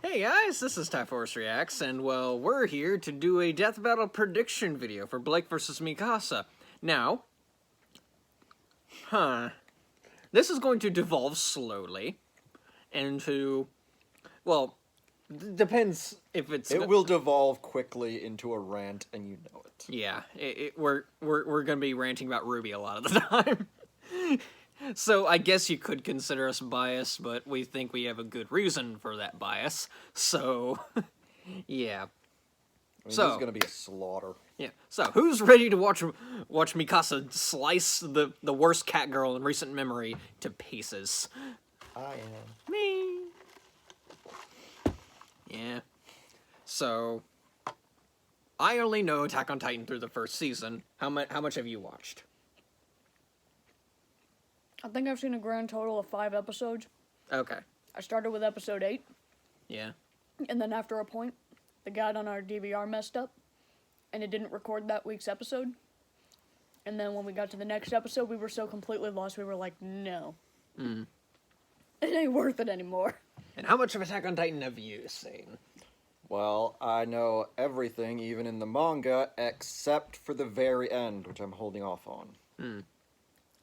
Hey guys, this is Typhorus Reacts, and well, we're here to do a death battle prediction video for Blake versus Mikasa. Now, this is going to devolve slowly into, well, depends if it's... It will devolve quickly into a rant, and you know it. Yeah, we're gonna be ranting about RWBY a lot of the time. So I guess you could consider us biased, but we think we have a good reason for that bias. So, yeah. I mean, so this is gonna be a slaughter. Yeah. So who's ready to watch Mikasa slice the worst cat girl in recent memory to pieces? I am. Me. Yeah. So I only know Attack on Titan through the first season. How much have you watched? I think I've seen a grand total of 5 episodes. Okay. I started with episode 8, Yeah. and then after a point, the guide on our DVR messed up, and it didn't record that week's episode. And then when we got to the next episode, we were so completely lost, we were like, no. It ain't worth it anymore. And how much of Attack on Titan have you seen? Well, I know everything, even in the manga, except for the very end, which I'm holding off on.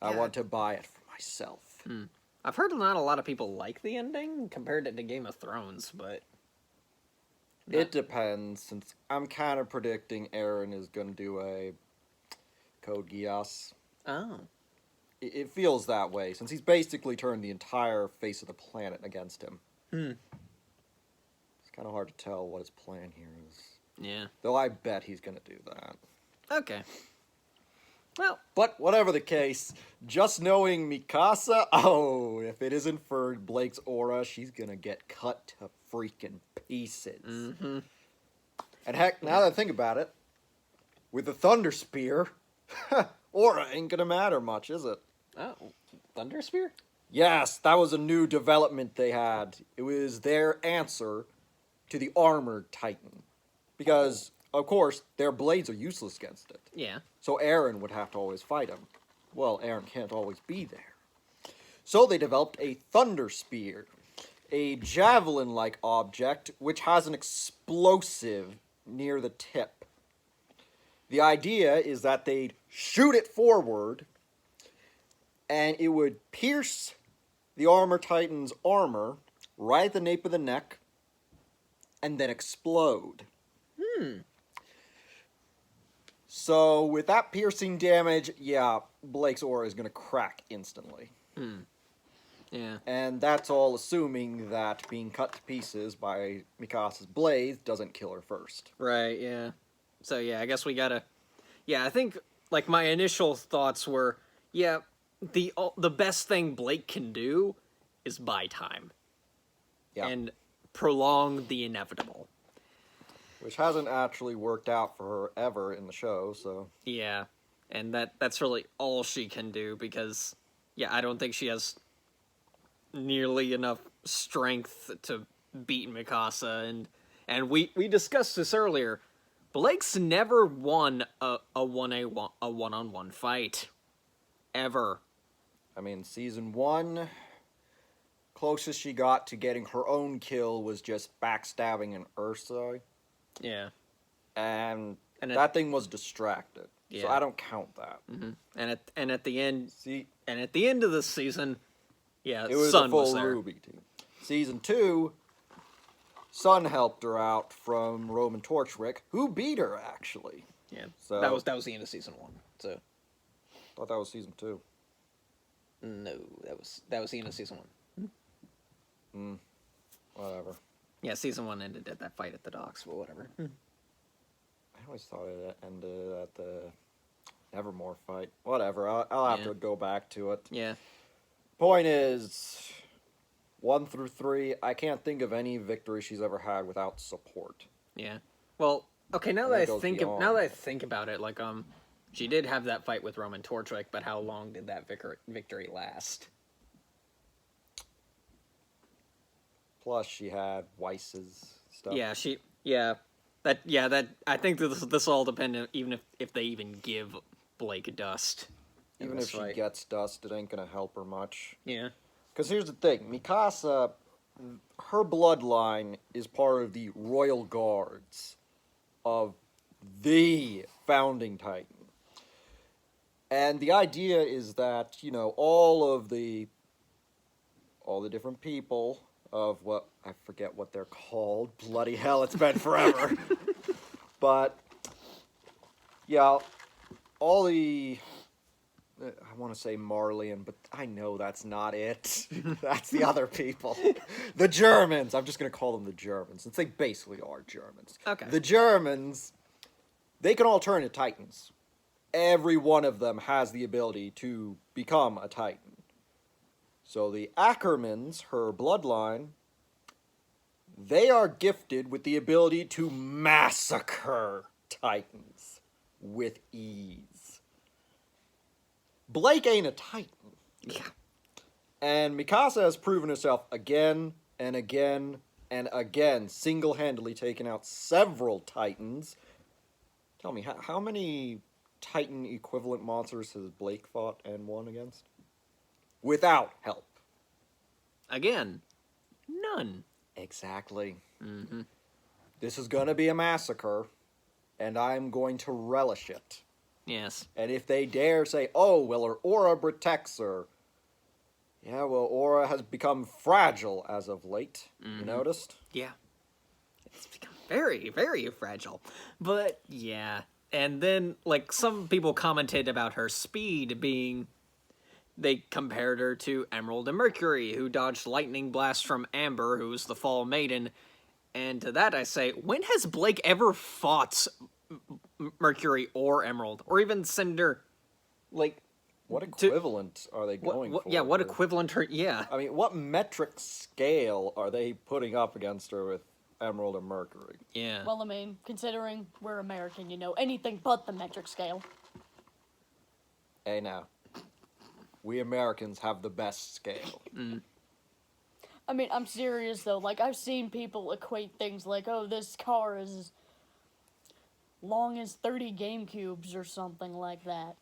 I want to buy it for myself. I've heard not a lot of people like the ending compared it to Game of Thrones, but... It depends, since I'm kind of predicting Eren is going to do a Code Geass. Oh. It feels that way, since he's basically turned the entire face of the planet against him. It's kind of hard to tell what his plan here is. Yeah. Though I bet he's going to do that. Okay. Well, but whatever the case, just knowing Mikasa, oh, if it isn't for Blake's aura, she's gonna get cut to freaking pieces. And heck, now that I think about it, with the Thunder Spear, aura ain't gonna matter much, is it? Oh, Thunder Spear? Yes, that was a new development they had. It was their answer to the Armored Titan. Because, of course, their blades are useless against it. Yeah. So Eren would have to always fight him. Well, Eren can't always be there. So they developed a Thunder Spear, a javelin-like object which has an explosive near the tip. The idea is that they'd shoot it forward, and it would pierce the Armor Titan's armor right at the nape of the neck, and then explode. So, with that piercing damage, yeah, Blake's aura is going to crack instantly. Yeah. And that's all assuming that being cut to pieces by Mikasa's blade doesn't kill her first. Right, yeah. So, yeah, I guess we gotta... Yeah, I think, like, my initial thoughts were, yeah, the best thing Blake can do is buy time. Yeah. And prolong the inevitable. Which hasn't actually worked out for her ever in the show, so... Yeah, and that's really all she can do, because, yeah, I don't think she has nearly enough strength to beat Mikasa, and we discussed this earlier. Blake's never won a one-on-one fight. Ever. I mean, Season 1, closest she got to getting her own kill was just backstabbing an Ursa. Yeah. And that thing was distracted. Yeah. So I don't count that. And at the end... See, and at the end of the season, yeah, it was Sun a full was there. RWBY team. Season 2, Sun helped her out from Roman Torchwick, who beat her, actually. Yeah, So that was the end of Season 1, so... I thought that was Season 2. No, that was the end of Season 1. Whatever. Yeah, Season 1 ended at that fight at the docks, but whatever. I always thought it ended at the Nevermore fight. Whatever, I'll have to go back to it. Yeah. Point is, 1 through 3, I can't think of any victory she's ever had without support. Yeah. Well, okay, now And that it goes beyond. now that I think about it, like, she did have that fight with Roman Torchwick, but how long did that victory last? Plus, she had Weiss's stuff. Yeah, I think this all depend even if they even give Blake dust. Even if she gets dust, it ain't gonna help her much. Yeah. Because here's the thing, Mikasa her bloodline is part of the royal guards of the founding Titan. And the idea is that, all the different people of what, I forget what they're called. Bloody hell, it's been forever. But, yeah, all the, I want to say Marleyan, but I know that's not it. That's the other people. The Germans. I'm just going to call them the Germans, since they basically are Germans. Okay. The Germans, they can all turn into Titans. Every one of them has the ability to become a Titan. So the Ackermans, her bloodline, they are gifted with the ability to massacre Titans with ease. Blake ain't a Titan. Yeah. And Mikasa has proven herself again and again and again, single-handedly taking out several Titans. Tell me, how many Titan equivalent monsters has Blake fought and won against? Without help. Again, none. Exactly. Mm-hmm. This is going to be a massacre, and I'm going to relish it. Yes. And if they dare say, oh, well, her aura protects her. Yeah, well, aura has become fragile as of late. You noticed? Yeah. It's become very, very fragile. But, yeah. And then, some people commented about her speed being... They compared her to Emerald and Mercury, who dodged lightning blasts from Amber, who was the Fall Maiden. And to that I say, when has Blake ever fought Mercury or Emerald? Or even Cinder? What equivalent are they going for? Yeah, what here? equivalent her... Yeah. I mean, what metric scale are they putting up against her with Emerald and Mercury? Yeah. Well, I mean, considering we're American, anything but the metric scale. Hey, now. We Americans have the best scale. I mean, I'm serious, though. I've seen people equate things like, oh, this car is as long as 30 GameCubes or something like that.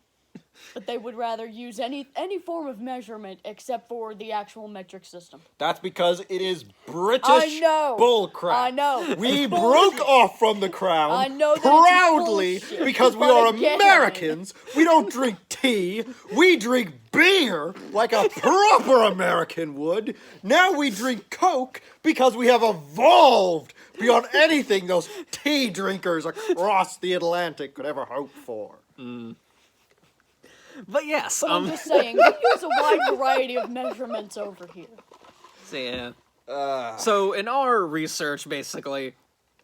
But they would rather use any form of measurement except for the actual metric system. That's because it is British I know. bullcrap. I know. We It's broke bullshit. off from the crown I know that it's proudly bullshit, because we but are again- Americans. We don't drink tea. We drink beer like a proper American would. Now we drink Coke because we have evolved beyond anything those tea drinkers across the Atlantic could ever hope for. But yes, But I'm just saying, we use a wide variety of measurements over here. So, yeah. So in our research, basically,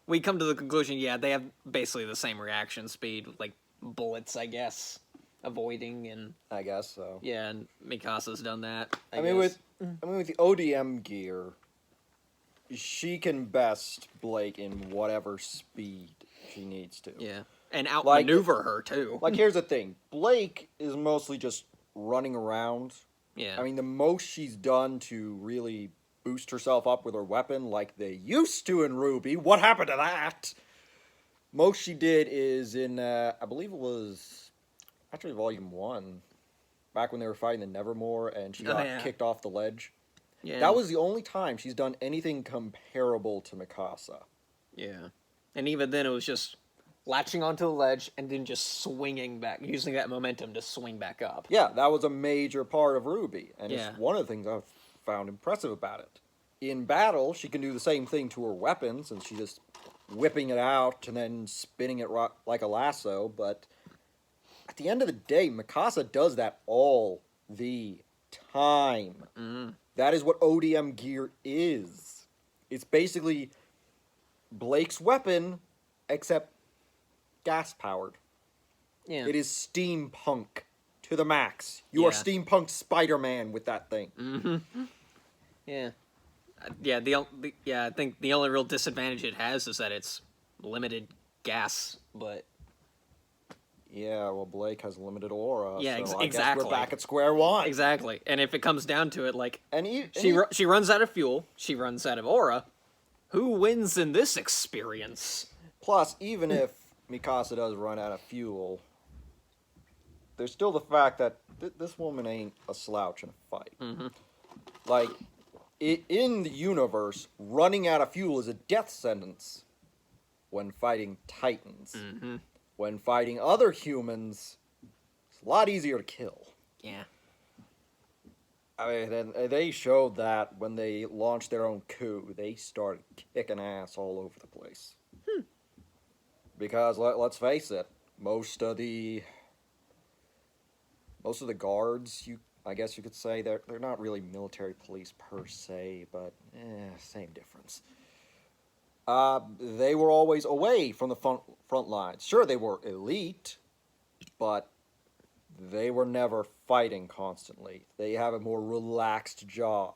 we come to the conclusion, yeah, they have basically the same reaction speed, like bullets, I guess, avoiding, and I guess so. yeah, and Mikasa's done that. I mean, with the ODM gear, she can best Blake in whatever speed she needs to. yeah, and outmaneuver her too. Here's the thing. Blake is mostly just running around. Yeah, I mean, the most she's done to really boost herself up with her weapon, like they used to in RWBY. What happened to that? Most she did is in, I believe it was actually Volume 1, back when they were fighting the Nevermore and she got kicked off the ledge. yeah, That was the only time she's done anything comparable to Mikasa. yeah, and even then it was just latching onto the ledge and then just swinging back, using that momentum to swing back up. Yeah, that was a major part of RWBY, and Yeah. it's one of the things I've found impressive about it. In battle, she can do the same thing to her weapons, and she's just whipping it out and then spinning it like a lasso, but at the end of the day, Mikasa does that all the time. That is what ODM gear is. It's basically Blake's weapon, except gas-powered. Yeah, It is steampunk to the max. You are Yeah. steampunk Spider-Man with that thing. yeah, I think the only real disadvantage it has is that it's limited gas, but Yeah, well, Blake has limited aura, Yeah, so I guess exactly. we're back at square one. exactly. And if it comes down to it, And she runs out of fuel, she runs out of aura. Who wins in this experience? plus, even if Mikasa does run out of fuel, there's still the fact that this woman ain't a slouch in a fight. in the universe, running out of fuel is a death sentence when fighting Titans. Mm-hmm. When fighting other humans, it's a lot easier to kill. Yeah. I mean, and they showed that when they launched their own coup, they started kicking ass all over the place. Because let's face it, most of the guards, I guess you could say, they're not really military police per se, but same difference. They were always away from the front lines. Sure, they were elite, but they were never fighting constantly. They have a more relaxed job.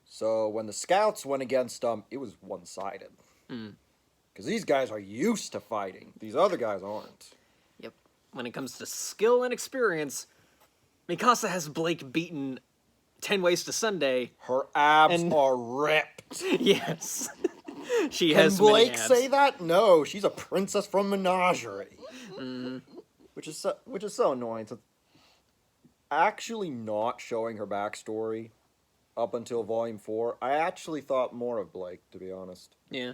So when the scouts went against them, it was one-sided. Because these guys are used to fighting. These other guys aren't. Yep. When it comes to skill and experience, Mikasa has Blake beaten 10 ways to Sunday. Her abs are ripped. Yes. She Can has Blake many abs. say that? No, she's a princess from Menagerie. Which is so annoying. So actually not showing her backstory up until Volume 4, I actually thought more of Blake, to be honest. Yeah.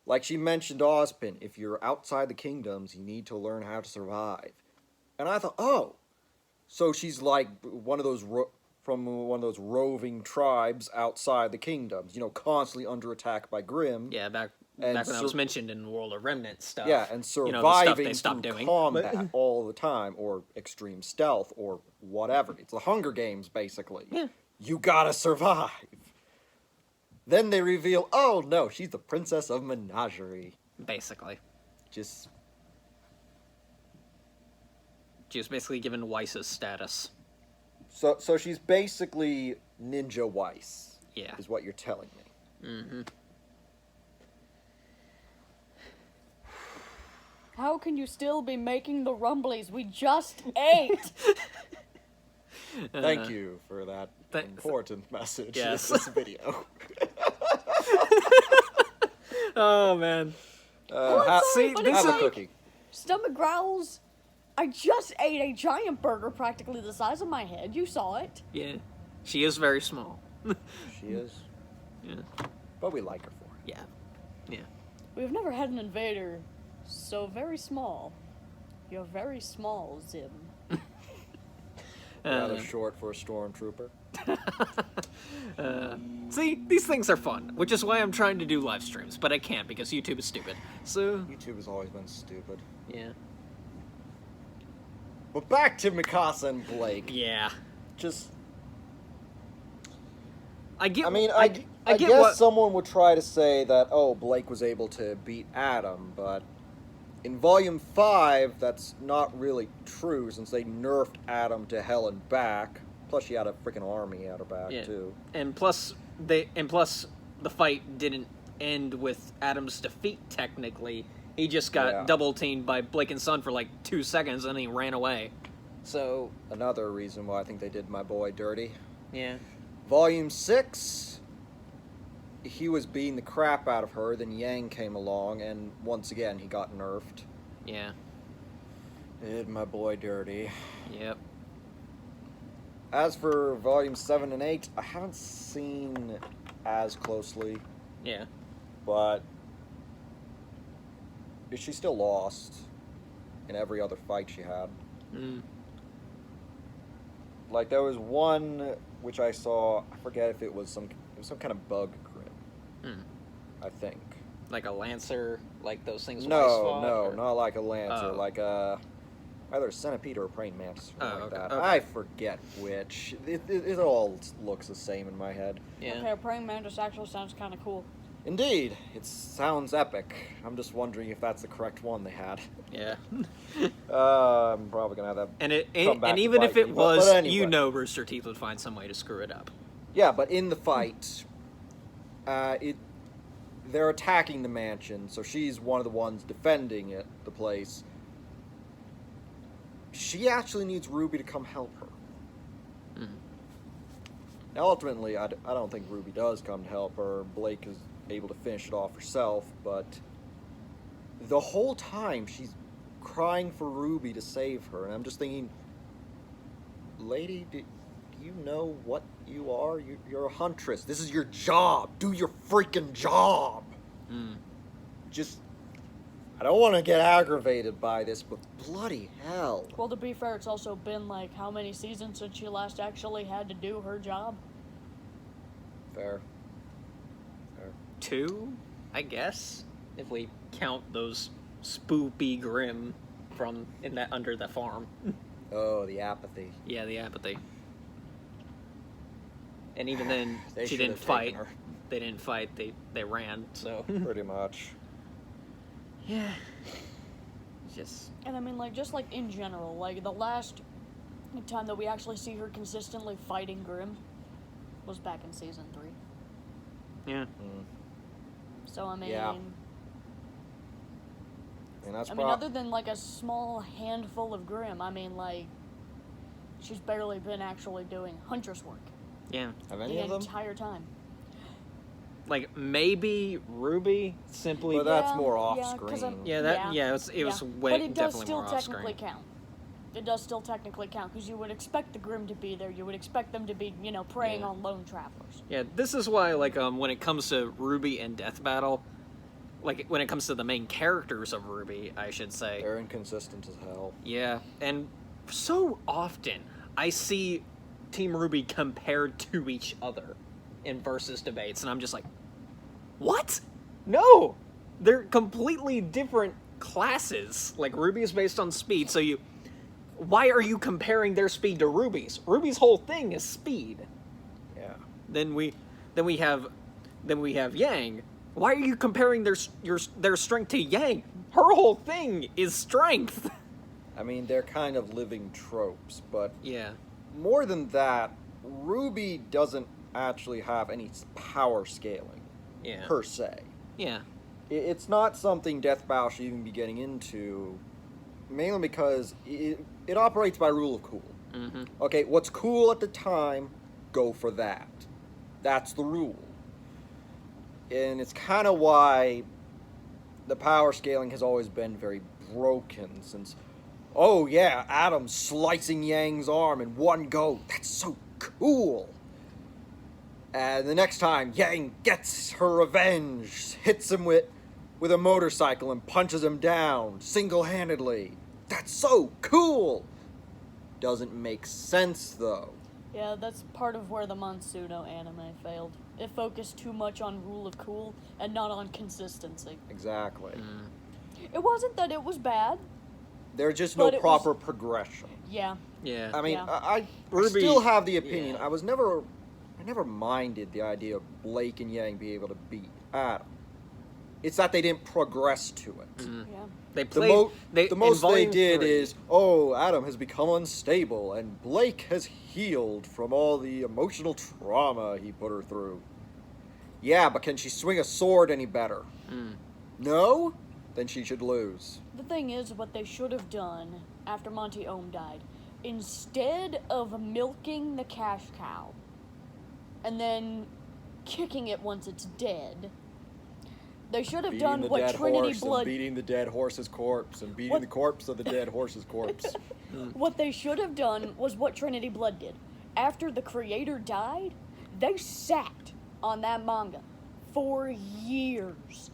Like she mentioned Ozpin, if you're outside the kingdoms, you need to learn how to survive. And I thought, oh, so she's like one of those from one of those roving tribes outside the kingdoms, constantly under attack by Grimm. Yeah, back And when that was mentioned in World of Remnant stuff. Yeah, and You know, the stuff surviving they stopped through doing. combat all the time, or extreme stealth, or whatever. It's the Hunger Games, basically. Yeah. You gotta survive. Then they reveal, oh no, she's the princess of Menagerie. Basically. Just... She was basically given Weiss's status. So she's basically Ninja Weiss. Yeah. Is what you're telling me. Mm-hmm. How can you still be making the rumblies? We just ate! Thank you for that important message in Yes. this video. Oh, man. See, but have it's a like- cookie. Stomach growls. I just ate a giant burger practically the size of my head. You saw it. Yeah. She is very small. She is. Yeah. But we like her for it. Yeah. Yeah. We've never had an invader so very small. You're very small, Zim. Rather short for a stormtrooper. See, these things are fun, which is why I'm trying to do live streams, but I can't because YouTube is stupid. So, YouTube has always been stupid. yeah. But back to Mikasa and Blake. Yeah. Just, I get I mean, I I get guess what someone would try to say that, oh, Blake was able to beat Adam, but in Volume 5, that's not really true, since they nerfed Adam to hell and back. Plus, she had a freaking army at her back, Yeah. too. And plus the fight didn't end with Adam's defeat technically. He just got double teamed by Blake and Son for like 2 seconds and he ran away. So, Another reason why I think they did my boy dirty. yeah. Volume 6, he was beating the crap out of her, then Yang came along, and once again, he got nerfed. Yeah. Did my boy dirty. Yep. As for Volume 7 and 8, I haven't seen as closely, Yeah. but she still lost in every other fight she had. Mm. Like, there was one which I saw, I forget if it was some kind of bug Grim, I think. Like a Lancer, like those things Weiss No, fought, or- not like a Lancer, Oh. like either a Centipede or a Praying Mantis, or something like okay, that. okay. I forget which. It all looks the same in my head. Yeah. Okay, a praying mantis actually sounds kind of cool. Indeed, it sounds epic. I'm just wondering if that's the correct one they had. Yeah. I'm probably gonna have that. And come back and to even bite if it me, was, but anyway. you know Rooster Teeth would find some way to screw it up. Yeah, but in the fight, they're attacking the mansion, so she's one of the ones defending the place. She actually needs Ruby to come help her. Mhm. Now, ultimately, I don't think Ruby does come to help her. Blake is able to finish it off herself, but the whole time she's crying for Ruby to save her, and I'm just thinking, lady, you know what you are? You're a huntress. This is your job. Do your freaking job. Just, I don't want to get aggravated by this, but bloody hell. Well, to be fair, it's also been like how many seasons since she last actually had to do her job? Fair. 2, I guess, if we count those spoopy Grim from in that under the farm. Oh, the apathy. Yeah, the apathy. And even then, They she should didn't have fight. taken her. They didn't fight. They ran. So Pretty much. yeah, just And I mean, like, just like in general, like the last time that we actually see her consistently fighting Grim was back in season 3. yeah. So I mean, Yeah. And that's other than like a small handful of Grim, I mean, like, she's barely been actually doing Huntress work Yeah. Have any the of them? entire time. Like maybe RWBY simply. But that's more yeah, off 'cause screen. Yeah, that it was way But it does definitely still more off technically screen. count. It does still technically count because you would expect the Grim to be there. You would expect them to be, preying Yeah. on lone travelers. Yeah, this is why like when it comes to RWBY and Death Battle, like when it comes to the main characters of RWBY, I should say. They're inconsistent as hell. Yeah, and so often I see Team RWBY compared to each other in versus debates, and I'm just like, what? No! They're completely different classes. Like, RWBY is based on speed, so why are you comparing their speed to RWBY's? RWBY's whole thing is speed. Yeah. Then we have Yang. Why are you comparing their strength to Yang? Her whole thing is strength. I mean, they're kind of living tropes, but Yeah. more than that, RWBY doesn't actually have any power scaling, Yeah. per se. Yeah. It's not something Death Battle should even be getting into, mainly because it operates by rule of cool. Mm-hmm. Okay, what's cool at the time, go for that. That's the rule. And it's kind of why the power scaling has always been very broken since, oh yeah, Adam slicing Yang's arm in one go. That's so cool. And the next time, Yang gets her revenge, hits him with a motorcycle and punches him down single-handedly. That's so cool. Doesn't make sense though. Yeah, that's part of where the Monsuno anime failed. It focused too much on rule of cool and not on consistency. Exactly. It wasn't that it was bad. There's just no But it proper progression. Yeah. I Yeah. mean, Yeah. I RWBY still have the opinion. yeah. I never minded the idea of Blake and Yang being able to beat Adam. It's that they didn't progress to it. Yeah. They The, played. the in most they Volume did 3 is, oh, Adam has become unstable, and Blake has healed from all the emotional trauma he put her through. Yeah, but can she swing a sword any better? No? Then she should lose. The thing is, what they should have done after Monty Ohm died, instead of milking the cash cow and then kicking it once it's dead, they should have done what Trinity Blood. beating the dead horse's corpse, and beating What- the corpse of the dead horse's corpse. What they should have done was what Trinity Blood did. After the creator died, they sat on that manga for years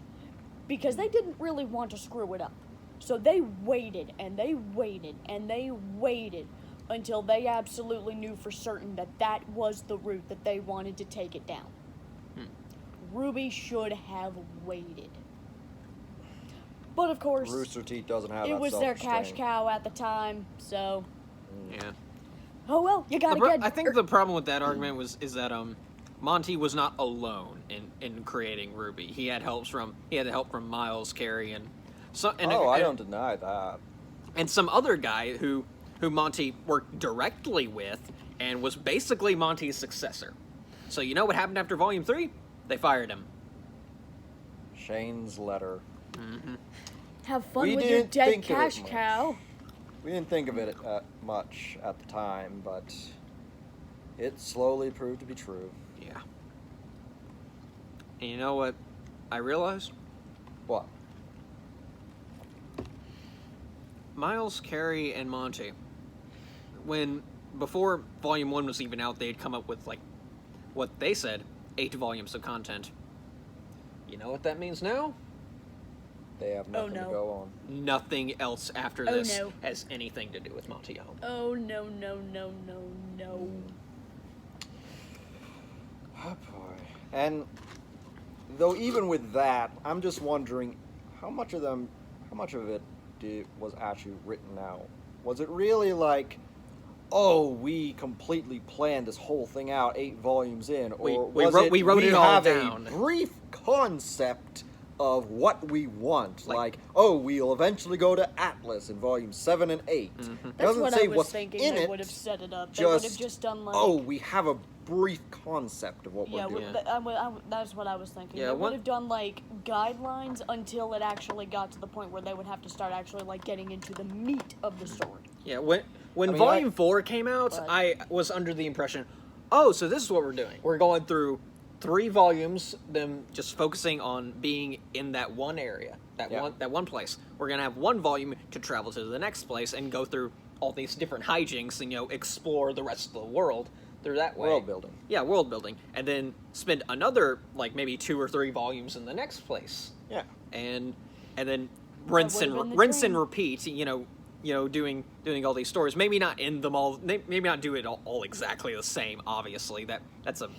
because they didn't really want to screw it up. So they waited and they waited and they waited until they absolutely knew for certain that that was the route that they wanted to take it down. RWBY should have waited. But of course, Rooster Teeth doesn't have it that was their cash self-restraint. cow at the time, so Yeah. oh well, you gotta get. I think the problem with that argument is that Monty was not alone in creating RWBY. He had help from Miles, Carey, and I don't deny that. and some other guy who Monty worked directly with and was basically Monty's successor. So you know what happened after Volume 3? They fired him. Shane's letter. Have fun We with your didn't dead think of it cash much. cow. We didn't think of it much at the time, but it slowly proved to be true. Yeah. And you know what I realized? What? Miles, Carey, and Monty, when before Volume 1 was even out, they had come up with, like, what they said, 8 volumes of content. You know what that means now? They have nothing to no. go on. Nothing else after Oh, this no. has anything to do with Monty Home. Oh, no. Oh boy. And though even with that, I'm just wondering how much of it was actually written out. Was it really like, oh, we completely planned this whole thing out 8 volumes in, or we wrote it all have down. a brief concept of what we want, like, Like- oh, we'll eventually go to Atlas in volumes 7 and 8. That's Doesn't what say I was what's thinking. in They it. would have set it up. They would have just done like. Oh, we have a brief concept of what Yeah, we're doing. that's what I was thinking. Yeah, They one- would have done like guidelines until it actually got to the point where they would have to start actually like getting into the meat of the story. Yeah, when I mean, Volume 4 came out, But- I was under the impression, oh, so this is what we're doing. We're going through 3 volumes, them just focusing on being in that one area, that one place. We're gonna have 1 volume to travel to the next place and go through all these different hijinks and explore the rest of the world through that way. World building. Yeah, world building, and then spend another like maybe 2 or 3 volumes in the next place. Yeah. And then rinse would've been the and dream. repeat. Doing all these stories. Maybe not end them all. Maybe not do it all exactly the same. Obviously, that's a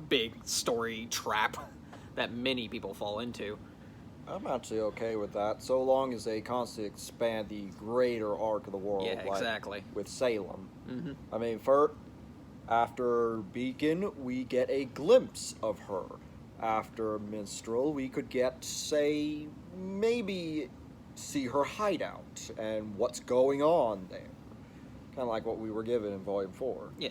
big story trap that many people fall into. I'm actually okay with that, so long as they constantly expand the greater arc of the world. Yeah, like exactly. with Salem. Mm-hmm. I mean, after Beacon, we get a glimpse of her. After Minstrel, we could get, say, maybe see her hideout and what's going on there. Kind of like what we were given in Volume 4. Yeah.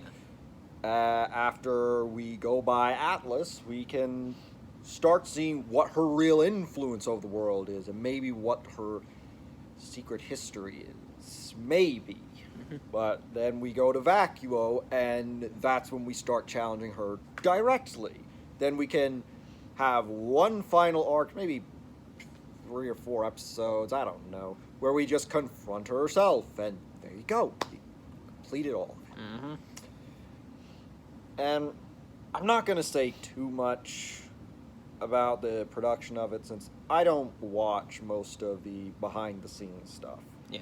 After we go by Atlas, we can start seeing what her real influence over the world is, and maybe what her secret history is. Maybe. But then we go to Vacuo, and that's when we start challenging her directly. Then we can have one final arc, maybe 3 or 4 episodes, I don't know, where we just confront her herself, and there you go. You complete it all. Mm-hmm. And I'm not going to say too much about the production of it, since I don't watch most of the behind-the-scenes stuff. Yeah.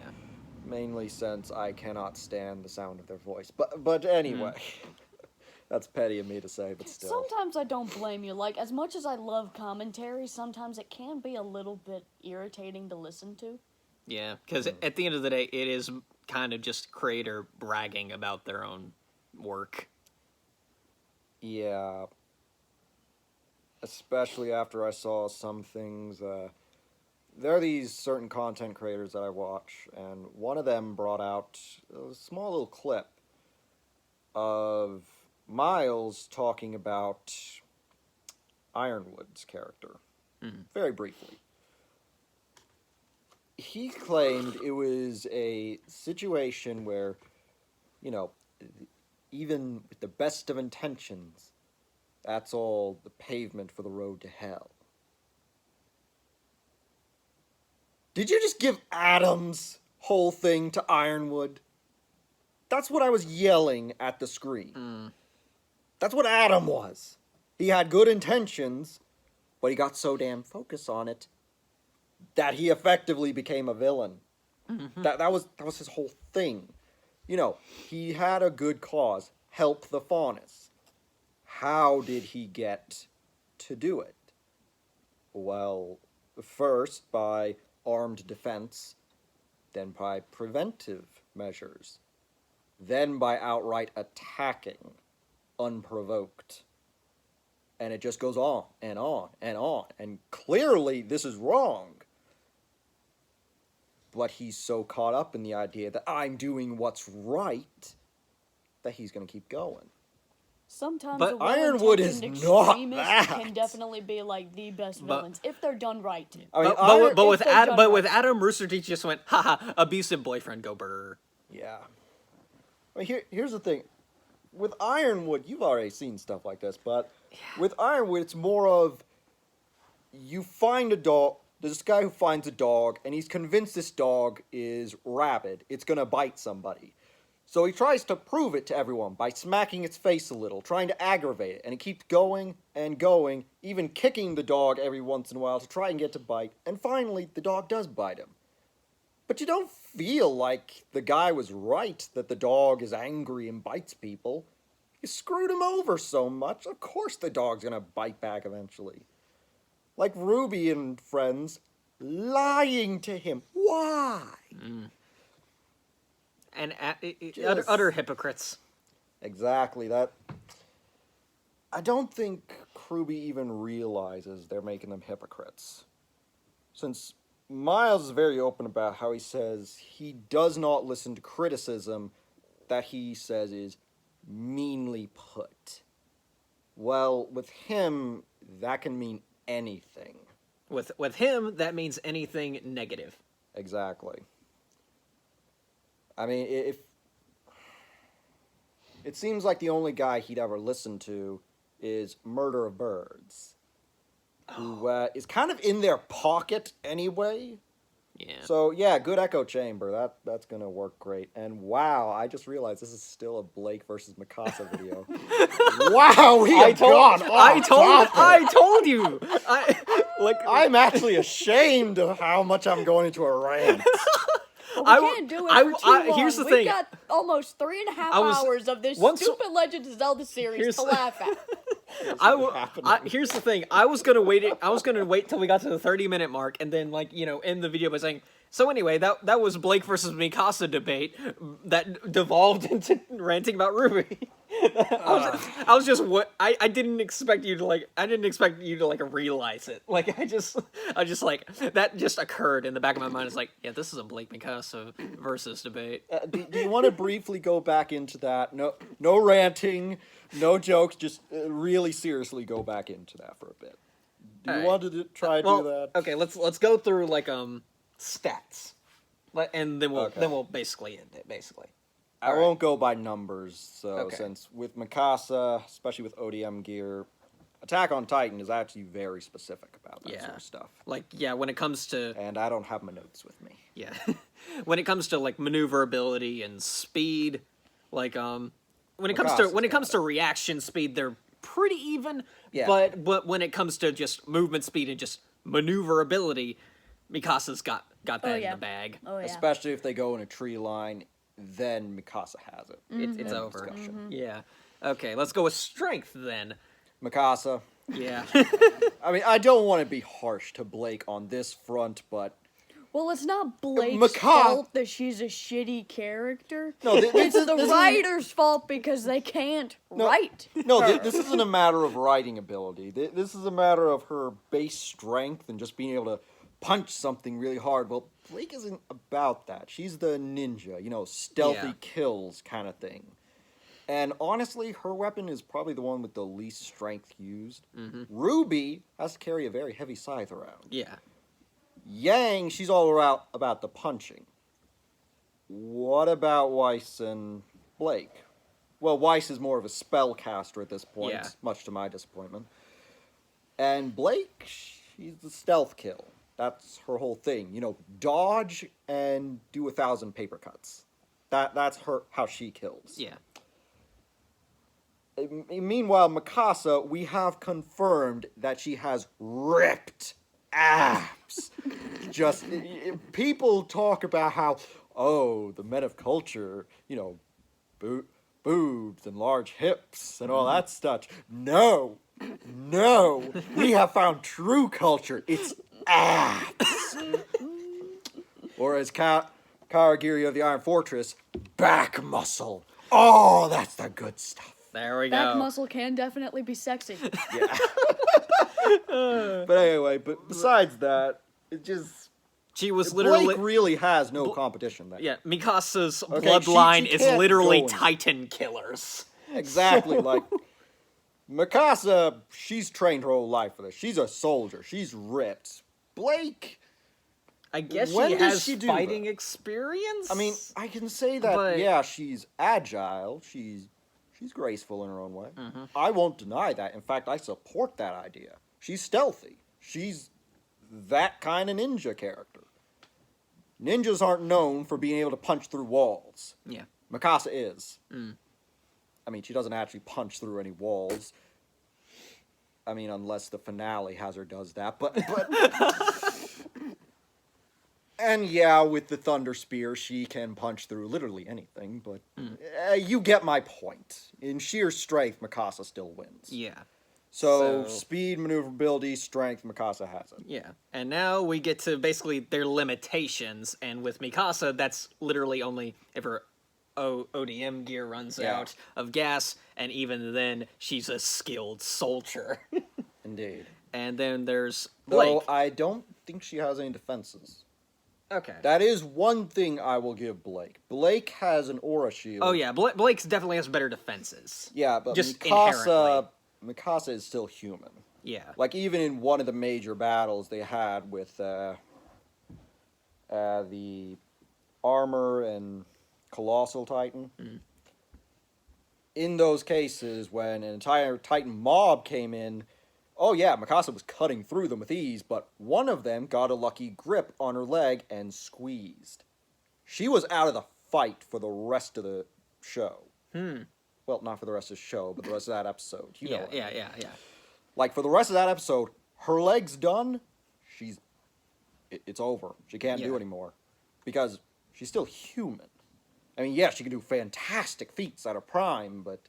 Mainly since I cannot stand the sound of their voice. But anyway, that's petty of me to say, but still. Sometimes I don't blame you. Like, as much as I love commentary, sometimes it can be a little bit irritating to listen to. Yeah, because at the end of the day, it is kind of just creator bragging about their own work. Yeah. Especially after I saw some things. There are these certain content creators that I watch, and one of them brought out a small little clip of Miles talking about Ironwood's character. Very briefly. He claimed it was a situation where, even with the best of intentions, that's all the pavement for the road to hell. Did you just give Adam's whole thing to Ironwood? That's what I was yelling at the screen. That's what Adam was. He had good intentions, but he got so damn focused on it that he effectively became a villain. That was his whole thing. He had a good cause, help the Faunus. How did he get to do it? Well, first by armed defense, then by preventive measures, then by outright attacking, unprovoked. And it just goes on and on and on. And clearly this is wrong. But he's so caught up in the idea that I'm doing what's right that he's going to keep going. Sometimes But the Ironwood is well-intentioned not extremists that. can definitely be like the best But- villains if they're done right. I mean, But with if they're done with right. Adam, Rooster Teeth just went, haha, abusive boyfriend, go brr. Yeah. I mean, here's the thing. With Ironwood, you've already seen stuff like this, but with Ironwood, it's more of you find a dog. There's this guy who finds a dog, and he's convinced this dog is rabid. It's going to bite somebody. So he tries to prove it to everyone by smacking its face a little, trying to aggravate it, and he keeps going and going, even kicking the dog every once in a while to try and get to bite, and finally the dog does bite him. But you don't feel like the guy was right that the dog is angry and bites people. You screwed him over so much, of course the dog's gonna bite back eventually. Like RWBY and friends, lying to him. Why? And Just- utter hypocrites. Exactly, that... I don't think RWBY even realizes they're making them hypocrites. Since Miles is very open about how he says he does not listen to criticism that he says is meanly put. Well, with him, that can mean anything. With him, that means anything negative. Exactly. I mean, if... It seems like the only guy he'd ever listen to is Murder of Birds, who is kind of in their pocket anyway. Yeah. So, yeah, good echo chamber. That's going to work great. And wow, I just realized this is still a Blake versus Mikasa video. Wow, we have gone off I topic. told you. I'm actually ashamed of how much I'm going into a rant. But I we w- can't do it I for w- too I- long. here's the We've thing. got almost 3.5 I was- hours of this once- stupid Legend of Zelda series Here's- to laugh at. Here's the thing. I was gonna wait till we got to the 30-minute mark, and then end the video by saying. So anyway, that was Blake versus Mikasa debate that devolved into ranting about RWBY. I was just I didn't expect you to realize it. Like I just that just occurred in the back of my mind. It's like, yeah, this is a Blake Mikasa versus debate. Do you want to briefly go back into that? No ranting, no jokes. Just really seriously go back into that for a bit. Do you Alright. want to try to Well, do that? okay, let's go through stats, and then Okay. we'll basically end it. Basically, I Alright. won't go by numbers, so Okay. since with Mikasa, especially with ODM gear, Attack on Titan is actually very specific about that sort of stuff. when it comes to And I don't have my notes with me. when it comes to maneuverability and speed, when it comes Mikasa's to reaction speed, they're pretty even. Yeah. But when it comes to just movement speed and just maneuverability, Mikasa's got that in yeah. the bag. Oh yeah. Especially if they go in a tree line, then Mikasa has it. It's End of over. discussion. Yeah. Okay, let's go with strength then. Mikasa. Yeah. I mean, I don't want to be harsh to Blake on this front, but Well, it's not Blake's Mika- fault that she's a shitty character. no, It's the writer's fault because they can't write. No, her. this isn't a matter of writing ability. This is a matter of her base strength and just being able to punch something really hard. Well, Blake isn't about that. She's the ninja, stealthy Yeah. kills kind of thing. And honestly, her weapon is probably the one with the least strength used. RWBY has to carry a very heavy scythe around. Yeah. Yang, she's all about the punching. What about Weiss and Blake? Well, Weiss is more of a spellcaster at this point, Yeah. much to my disappointment. And Blake, she's the stealth kill. That's her whole thing. Dodge and do 1,000 paper cuts. That's how she kills. Yeah. Meanwhile, Mikasa, we have confirmed that she has ripped abs. Just people talk about how, the men of culture, boobs and large hips and all that stuff. No, we have found true culture. It's abs. Or as Karagiri of the Iron Fortress, back muscle. Oh, that's the good stuff. There we Back go. muscle can definitely be sexy. Yeah. But anyway, besides that, it just... She was literally Blake really has no competition there. yeah. Mikasa's Okay, bloodline she is can't literally go in. Titan killers. Exactly, like... Mikasa, she's trained her whole life for this. She's a soldier. She's ripped. Blake... I guess When she does has she do fighting that? experience. I mean, I can say that, But- yeah, she's agile. She's graceful in her own way. Mm-hmm. I won't deny that. In fact, I support that idea. She's stealthy. She's that kind of ninja character. Ninjas aren't known for being able to punch through walls. yeah. Mikasa is. I mean, she doesn't actually punch through any walls. I mean, unless the finale has her does that, but and yeah, with the Thunder Spear, she can punch through literally anything, but you get my point. In sheer strength, Mikasa still wins. Yeah. So, So- speed, maneuverability, strength, Mikasa has it. Yeah. And now we get to basically their limitations, and with Mikasa, that's literally only if her ODM gear runs Yeah. out of gas, and even then, she's a skilled soldier. Indeed. And then there's Blake. Though I don't think she has any defenses. Okay. That is one thing I will give Blake. Blake has an aura shield. Oh yeah, Blake's definitely has better defenses. Yeah, but Just Mikasa is still human. Yeah. Like, even in one of the major battles they had with the Armor and Colossal Titan, in those cases, when an entire Titan mob came in, oh yeah, Mikasa was cutting through them with ease, but one of them got a lucky grip on her leg and squeezed. She was out of the fight for the rest of the show. Well, not for the rest of the show, but the rest of that episode. You know Yeah, what I mean. yeah. Like, for the rest of that episode, her leg's done, it's over. She can't do Yeah. anymore. Because she's still human. I mean, yeah, she can do fantastic feats at her prime, but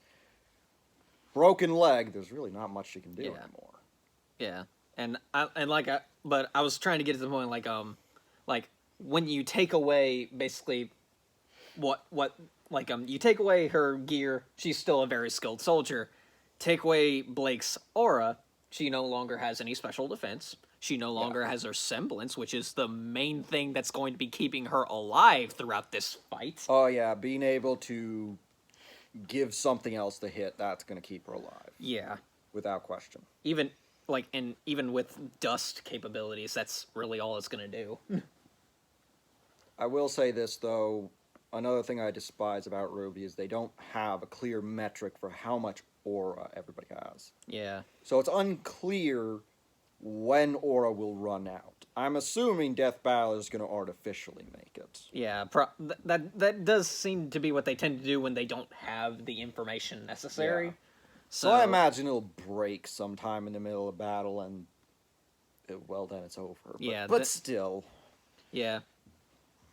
broken leg, there's really not much she can do anymore. Yeah, but I was trying to get to the point, like when you take away basically you take away her gear, she's still a very skilled soldier. Take away Blake's aura, she no longer has any special defense. She no longer has her semblance, which is the main thing that's going to be keeping her alive throughout this fight. Oh yeah, being able to give something else the hit, that's going to keep her alive. Yeah, Without question. even with dust capabilities, that's really all it's going to do. I will say this, though. Another thing I despise about RWBY is they don't have a clear metric for how much aura everybody has. Yeah. So it's unclear when aura will run out. I'm assuming Death Battle is going to artificially make it. Yeah, that does seem to be what they tend to do when they don't have the information necessary. Yeah. So I imagine it'll break sometime in the middle of battle, and well, then it's over. But, Yeah, but still, Yeah,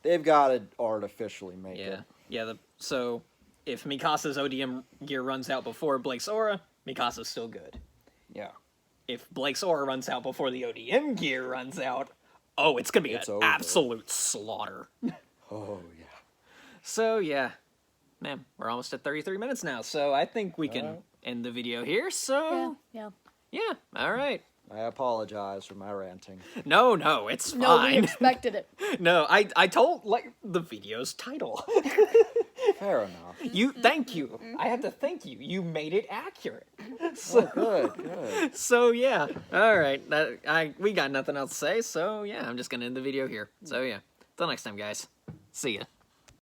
they've got to artificially make it. yeah. So if Mikasa's ODM gear runs out before Blake's aura, Mikasa's still good. Yeah. If Blake's aura runs out before the ODM gear runs out, oh, it's gonna be It's an over. absolute slaughter. Oh yeah. So yeah, man, we're almost at 33 minutes now, so I think we can end the video here. So Yeah. yeah, all right. I apologize for my ranting. No, it's No, we fine. expected it. No, I told the video's title. Fair enough. Thank you. I have to thank you. You made it accurate. So, Oh, good. so yeah. All right. We got nothing else to say. So yeah, I'm just gonna end the video here. So yeah. Till next time, guys. See ya.